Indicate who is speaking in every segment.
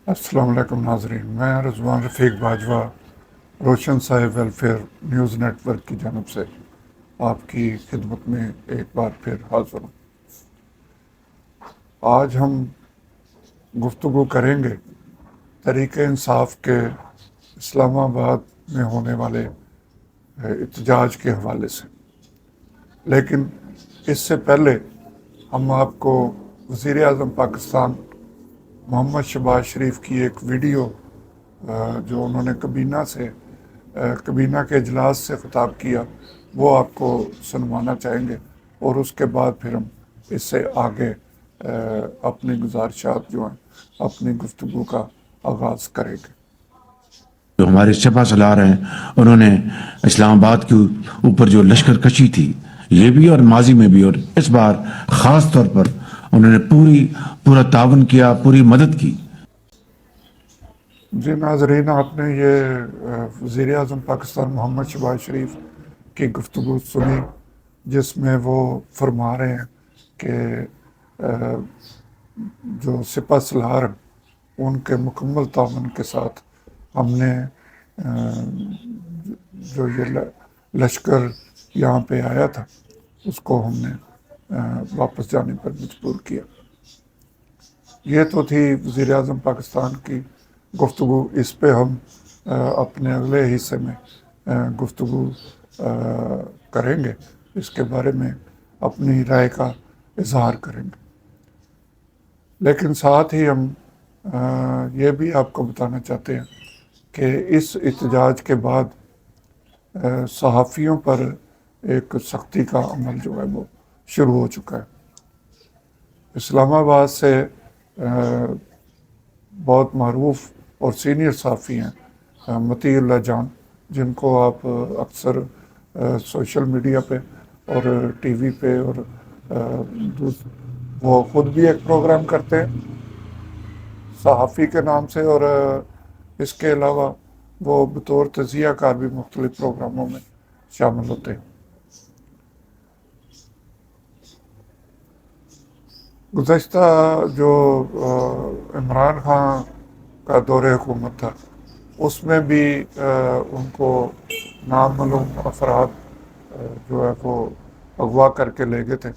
Speaker 1: السلام علیکم ناظرین، میں رضوان رفیق باجوہ روشن صاحب ویلفیئر نیوز نیٹ ورک کی جانب سے آپ کی خدمت میں ایک بار پھر حاضر ہوں۔ آج ہم گفتگو کریں گے تحریک انصاف کے اسلام آباد میں ہونے والے احتجاج کے حوالے سے، لیکن اس سے پہلے ہم آپ کو وزیر اعظم پاکستان محمد شہباز شریف کی ایک ویڈیو جو انہوں نے کابینہ کے اجلاس سے خطاب کیا، وہ آپ کو سنوانا چاہیں گے، اور اس کے بعد پھر ہم اس سے آگے اپنی گزارشات جو ہیں، اپنی گفتگو کا آغاز کریں گے۔
Speaker 2: جو ہمارے سپہ سالار ہیں، انہوں نے اسلام آباد کے اوپر جو لشکر کشی تھی، یہ بھی اور ماضی میں بھی، اور اس بار خاص طور پر انہوں نے پورا تعاون کیا، پوری مدد کی۔
Speaker 1: جی ناظرین، آپ نے یہ وزیر اعظم پاکستان محمد شہباز شریف کی گفتگو سنی، جس میں وہ فرما رہے ہیں کہ جو سپہ سالار ان کے مکمل تعاون کے ساتھ ہم نے جو یہ لشکر یہاں پہ آیا تھا، اس کو ہم نے واپس جانے پر مجبور کیا۔ یہ تو تھی وزیر اعظم پاکستان کی گفتگو۔ اس پہ ہم اپنے اگلے حصے میں گفتگو کریں گے، اس کے بارے میں اپنی رائے کا اظہار کریں گے، لیکن ساتھ ہی ہم یہ بھی آپ کو بتانا چاہتے ہیں کہ اس احتجاج کے بعد صحافیوں پر ایک سختی کا عمل جو ہے وہ شروع ہو چکا ہے۔ اسلام آباد سے بہت معروف اور سینئر صحافی ہیں مطیع اللہ جان، جن کو آپ اکثر سوشل میڈیا پہ اور ٹی وی پہ، اور وہ خود بھی ایک پروگرام کرتے ہیں صحافی کے نام سے، اور اس کے علاوہ وہ بطور تجزیہ کار بھی مختلف پروگراموں میں شامل ہوتے ہیں۔ گزشتہ جو عمران خان کا دور حکومت تھا، اس میں بھی ان کو نامعلوم افراد جو ہے وہ اغوا کر کے لے گئے تھے،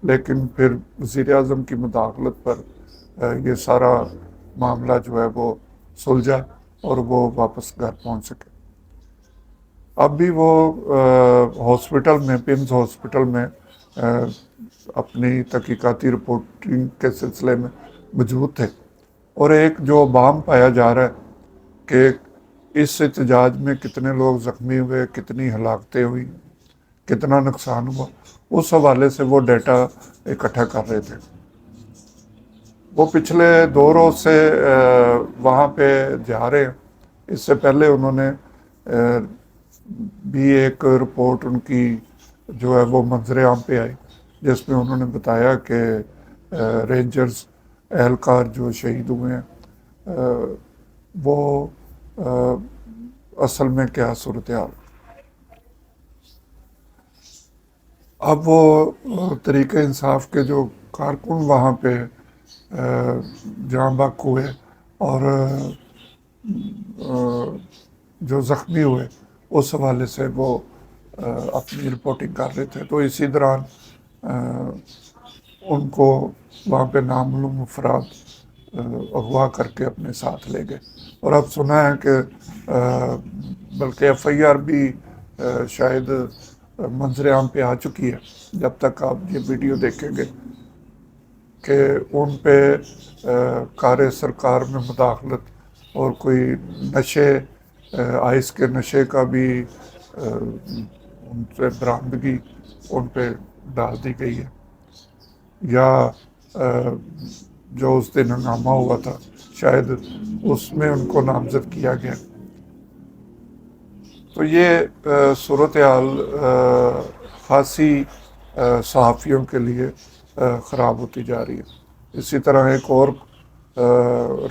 Speaker 1: لیکن پھر وزیر اعظم کی مداخلت پر یہ سارا معاملہ جو ہے وہ سلجھا اور وہ واپس گھر پہنچ سکے۔ اب بھی وہ ہاسپٹل میں، پمز ہاسپٹل میں اپنی تحقیقاتی رپورٹنگ کے سلسلے میں موجود تھے، اور ایک جو بام پایا جا رہا ہے کہ اس احتجاج میں کتنے لوگ زخمی ہوئے، کتنی ہلاکتیں ہوئی، کتنا نقصان ہوا، اس حوالے سے وہ ڈیٹا اکٹھا کر رہے تھے۔ وہ پچھلے 2 روز سے وہاں پہ جا رہے ہیں۔ اس سے پہلے انہوں نے بھی ایک رپورٹ ان کی جو ہے وہ منظر عام پہ آئی، جس میں انہوں نے بتایا کہ رینجرز اہلکار جو شہید ہوئے ہیں، وہ اصل میں کیا صورتحال۔ اب وہ تحریک انصاف کے جو کارکن وہاں پہ جاں بحق ہوئے اور جو زخمی ہوئے، اس حوالے سے وہ اپنی رپورٹنگ کر رہے تھے، تو اسی دوران ان کو وہاں پہ نامعلوم افراد اغوا کر کے اپنے ساتھ لے گئے، اور اب سنا ہے کہ بلکہ ایف آئی آر بھی شاید منظر عام پہ آ چکی ہے، جب تک آپ یہ ویڈیو دیکھیں گے، کہ ان پہ کار سرکار میں مداخلت اور کوئی نشے، آئس کے نشے کا بھی ان سے برآمدگی ان پہ ڈال دی گئی ہے، یا جو اس دن ہنگامہ ہوا تھا شاید اس میں ان کو نامزد کیا گیا۔ تو یہ صورتحال خاصی صحافیوں کے لیے خراب ہوتی جا رہی ہے۔ اسی طرح ایک اور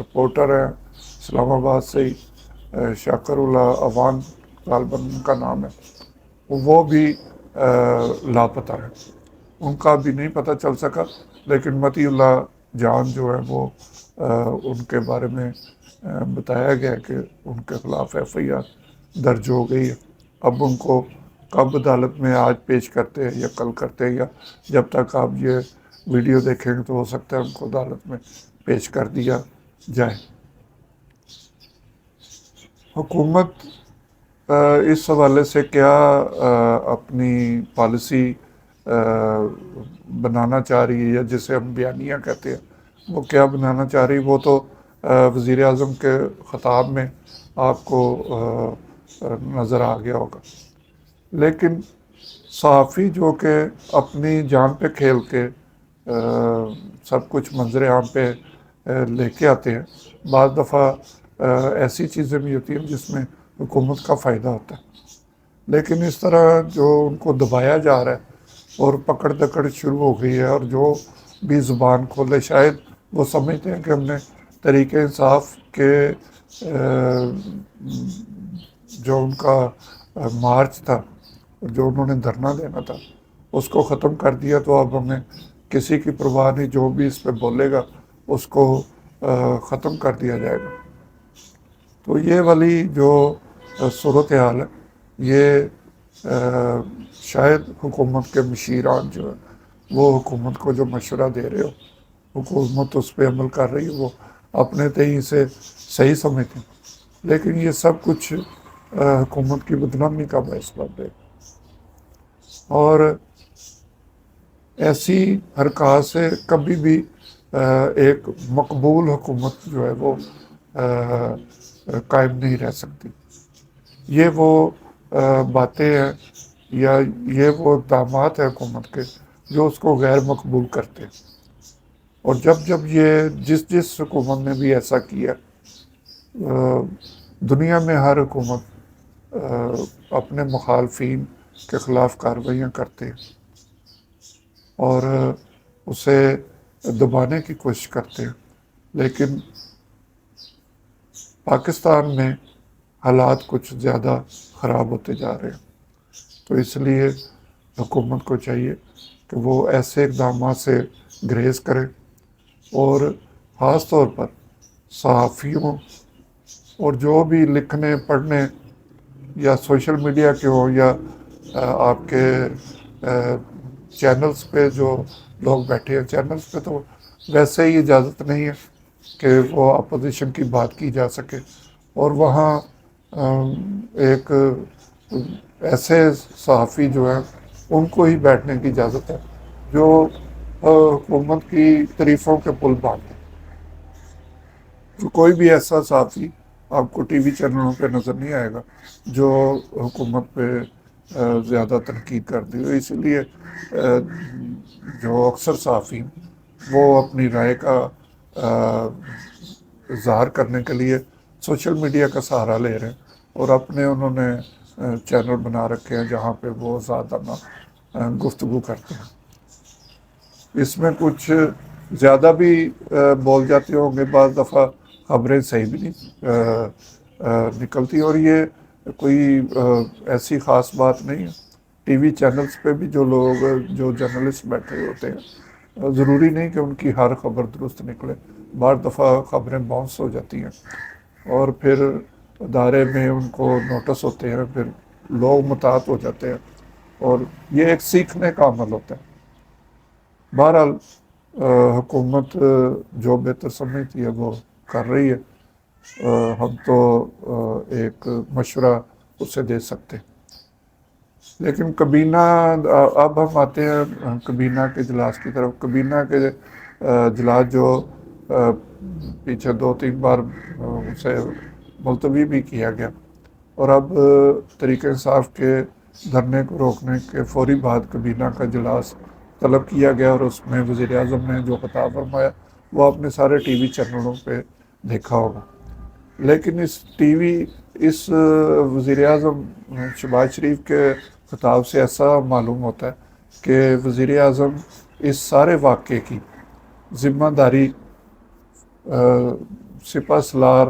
Speaker 1: رپورٹر ہیں اسلام آباد سے ہی، شاکر اللہ اوان غالباً ان کا نام ہے، وہ بھی لاپتہ ہے، ان کا بھی نہیں پتہ چل سکا، لیکن مطیع اللہ جان جو ہے وہ ان کے بارے میں بتایا گیا کہ ان کے خلاف FIR درج ہو گئی ہے. اب ان کو کب عدالت میں آج پیش کرتے ہیں یا کل کرتے ہیں، یا جب تک آپ یہ ویڈیو دیکھیں گے تو ہو سکتا ہے ان کو عدالت میں پیش کر دیا جائے. حکومت اس حوالے سے کیا اپنی پالیسی بنانا چاہ رہی ہے، یا جسے ہم بیانیہ کہتے ہیں، وہ کیا بنانا چاہ رہی ہے، وہ تو وزیر اعظم کے خطاب میں آپ کو نظر آ گیا ہوگا. لیکن صحافی جو کہ اپنی جان پہ کھیل کے سب کچھ منظر عام پہ لے کے آتے ہیں، بعض دفعہ ایسی چیزیں بھی ہوتی ہیں جس میں حکومت کا فائدہ ہوتا ہے. لیکن اس طرح جو ان کو دبایا جا رہا ہے اور پکڑ دکڑ شروع ہو گئی ہے، اور جو بھی زبان کھولے شاید وہ سمجھتے ہیں کہ ہم نے تحریک انصاف کے جو ان کا مارچ تھا، جو انہوں نے دھرنا دینا تھا، اس کو ختم کر دیا، تو اب ہمیں کسی کی پرواہ نہیں، جو بھی اس پہ بولے گا اس کو ختم کر دیا جائے گا. تو یہ والی جو صورتحال ہے، یہ شاید حکومت کے مشیران جو ہے وہ حکومت کو جو مشورہ دے رہے ہو، حکومت اس پہ عمل کر رہی ہے، وہ اپنے تئیں سے صحیح سمجھتے ہیں. لیکن یہ سب کچھ حکومت کی بدنامی کا باعث بن رہے. اور ایسی حرکات سے کبھی بھی ایک مقبول حکومت جو ہے وہ قائم نہیں رہ سکتی. یہ وہ باتیں ہیں یا یہ وہ اقدامات ہیں حکومت کے جو اس کو غیر مقبول کرتے ہیں. اور جب یہ جس حکومت نے بھی ایسا کیا، دنیا میں ہر حکومت اپنے مخالفین کے خلاف کارروائیاں کرتے ہیں اور اسے دبانے کی کوشش کرتے ہیں. لیکن پاکستان میں حالات کچھ زیادہ خراب ہوتے جا رہے ہیں. تو اس لیے حکومت کو چاہیے کہ وہ ایسے اقدامات سے گریز کرے، اور خاص طور پر صحافیوں اور جو بھی لکھنے پڑھنے یا سوشل میڈیا کے ہوں یا آپ کے چینلز پہ جو لوگ بیٹھے ہیں، چینلز پہ تو ویسے ہی اجازت نہیں ہے کہ وہ اپوزیشن کی بات کی جا سکے، اور وہاں ایک ایسے صحافی جو ہیں ان کو ہی بیٹھنے کی اجازت ہے جو حکومت کی تعریفوں کے پل باندھیں. تو کوئی بھی ایسا صحافی آپ کو ٹی وی چینلوں پہ نظر نہیں آئے گا جو حکومت پہ زیادہ تنقید کر دی. اس لیے جو اکثر صحافی وہ اپنی رائے کا اظہار کرنے کے لیے سوشل میڈیا کا سہارا لے رہے ہیں، اور اپنے انہوں نے چینل بنا رکھے ہیں جہاں پہ وہ ذاتانہ گفتگو کرتے ہیں. اس میں کچھ زیادہ بھی بول جاتے ہوں گے، بعض دفعہ خبریں صحیح بھی نہیں نکلتی، اور یہ کوئی ایسی خاص بات نہیں ہے. ٹی وی چینلز پہ بھی جو لوگ جو جرنلسٹ بیٹھے ہوتے ہیں، ضروری نہیں کہ ان کی ہر خبر درست نکلے. بعض دفعہ خبریں باؤنس ہو جاتی ہیں اور پھر ادارے میں ان کو نوٹس ہوتے ہیں، پھر لوگ متاثر ہو جاتے ہیں، اور یہ ایک سیکھنے کا عمل ہوتا ہے. بہرحال حکومت جو بہتر سمجھتی ہے وہ کر رہی ہے. ہم تو ایک مشورہ اسے دے سکتے ہیں. لیکن کابینہ، اب ہم آتے ہیں کابینہ کے اجلاس کی طرف. کابینہ کے اجلاس جو پیچھے 2-3 بار اسے ملتوی بھی کیا گیا، اور اب تحریک انصاف کے دھرنے کو روکنے کے فوری بعد کابینہ کا اجلاس طلب کیا گیا، اور اس میں وزیر اعظم نے جو خطاب فرمایا وہ آپ نے سارے ٹی وی چینلوں پہ دیکھا ہوگا. لیکن اس وزیر اعظم شہباز شریف کے خطاب سے ایسا معلوم ہوتا ہے کہ وزیر اعظم اس سارے واقعے کی ذمہ داری سپہ سالار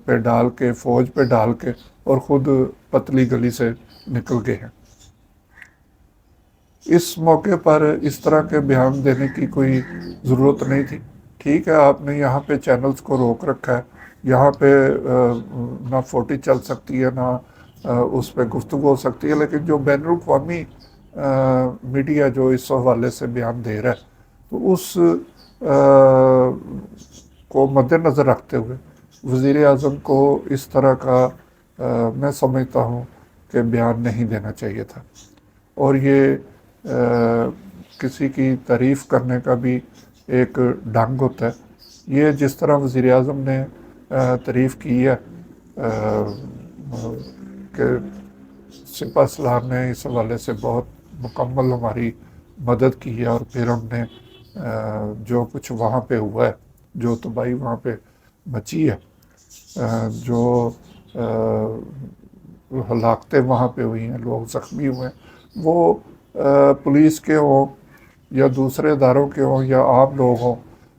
Speaker 1: پہ ڈال کے، فوج پہ ڈال کے، اور خود پتلی گلی سے نکل گئے ہیں. اس موقع پر اس طرح کے بیان دینے کی کوئی ضرورت نہیں تھی. ٹھیک ہے، آپ نے یہاں پہ چینلز کو روک رکھا ہے، یہاں پہ نہ فوٹی چل سکتی ہے نہ اس پہ گفتگو ہو سکتی ہے، لیکن جو بین الاقوامی میڈیا جو اس حوالے سے بیان دے رہا ہے تو اس کو مد نظر رکھتے ہوئے وزیر اعظم کو اس طرح کا میں سمجھتا ہوں کہ بیان نہیں دینا چاہیے تھا. اور یہ کسی کی تعریف کرنے کا بھی ایک ڈھنگ ہوتا ہے. یہ جس طرح وزیر اعظم نے تعریف کی ہے کہ سپہ سالار نے اس حوالے سے بہت مکمل ہماری مدد کی ہے، اور پھر ہم نے جو کچھ وہاں پہ ہوا ہے، جو تباہی وہاں پہ مچی ہے، جو ہلاکتیں وہاں پہ ہوئی ہیں، لوگ زخمی ہوئے ہیں، وہ پولیس کے ہوں یا دوسرے اداروں کے ہوں یا عام لوگ ہوں،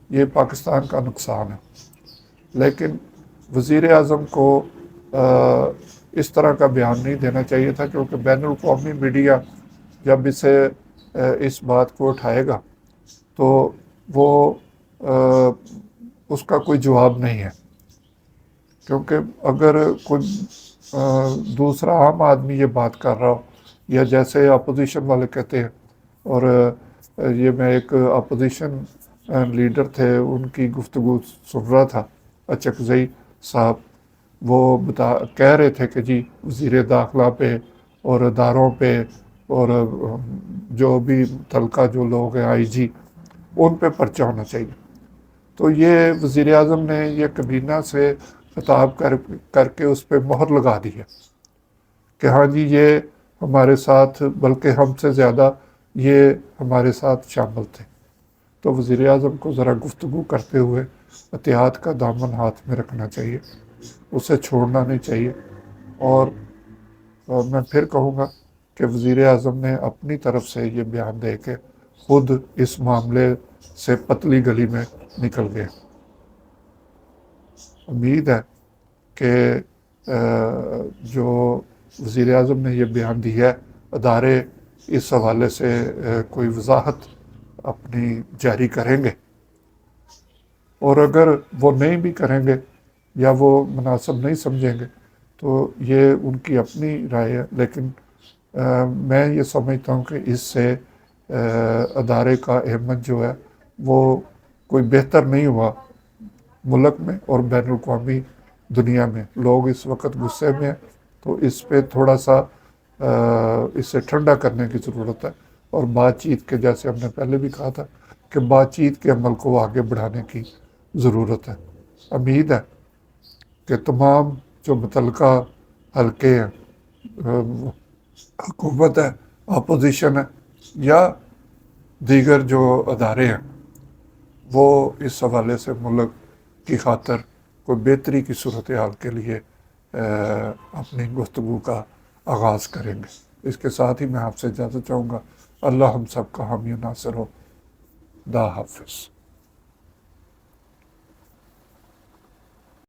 Speaker 1: یہ پاکستان کا نقصان ہے. لیکن وزیر اعظم کو اس طرح کا بیان نہیں دینا چاہیے تھا، کیونکہ بین الاقوامی میڈیا جب اس بات کو اٹھائے گا تو وہ اس کا کوئی جواب نہیں ہے. کیونکہ اگر کوئی دوسرا عام آدمی یہ بات کر رہا ہو، یا جیسے اپوزیشن والے کہتے ہیں، اور یہ میں ایک اپوزیشن لیڈر تھے ان کی گفتگو سن رہا تھا، اچکزئی صاحب، وہ کہہ رہے تھے کہ جی وزیر داخلہ پہ اور اداروں پہ اور جو بھی متعلقہ جو لوگ ہیں آئی جی، ان پہ پرچہ ہونا چاہیے. تو یہ وزیر اعظم نے یہ کابینہ سے خطاب کر کے اس پہ مہر لگا دی ہے کہ ہاں جی یہ ہمارے ساتھ، بلکہ ہم سے زیادہ یہ ہمارے ساتھ شامل تھے. تو وزیر اعظم کو ذرا گفتگو کرتے ہوئے احتیاط کا دامن ہاتھ میں رکھنا چاہیے، اسے چھوڑنا نہیں چاہیے. اور میں پھر کہوں گا کہ وزیر اعظم نے اپنی طرف سے یہ بیان دے کے خود اس معاملے سے پتلی گلی میں نکل گئے. امید ہے کہ جو وزیر اعظم نے یہ بیان دیا ہے، ادارے اس حوالے سے کوئی وضاحت اپنی جاری کریں گے، اور اگر وہ نہیں بھی کریں گے یا وہ مناسب نہیں سمجھیں گے تو یہ ان کی اپنی رائے ہے. لیکن میں یہ سمجھتا ہوں کہ اس سے ادارے کا احمد جو ہے وہ کوئی بہتر نہیں ہوا ملک میں اور بین الاقوامی دنیا میں. لوگ اس وقت غصے میں ہیں، تو اس پہ تھوڑا سا اسے ٹھنڈا کرنے کی ضرورت ہے، اور بات چیت کے، جیسے ہم نے پہلے بھی کہا تھا کہ بات چیت کے عمل کو آگے بڑھانے کی ضرورت ہے. امید ہے کہ تمام جو متعلقہ حلقے ہیں، حکومت ہے، اپوزیشن ہے یا دیگر جو ادارے ہیں، وہ اس حوالے سے ملک کی خاطر کوئی بہتری کی صورتحال کے لیے اپنی گفتگو کا آغاز کریں گے. اس کے ساتھ ہی میں آپ سے اجازت چاہوں گا. اللہ ہم سب کا حامی و ناصر ہو. خدا حافظ.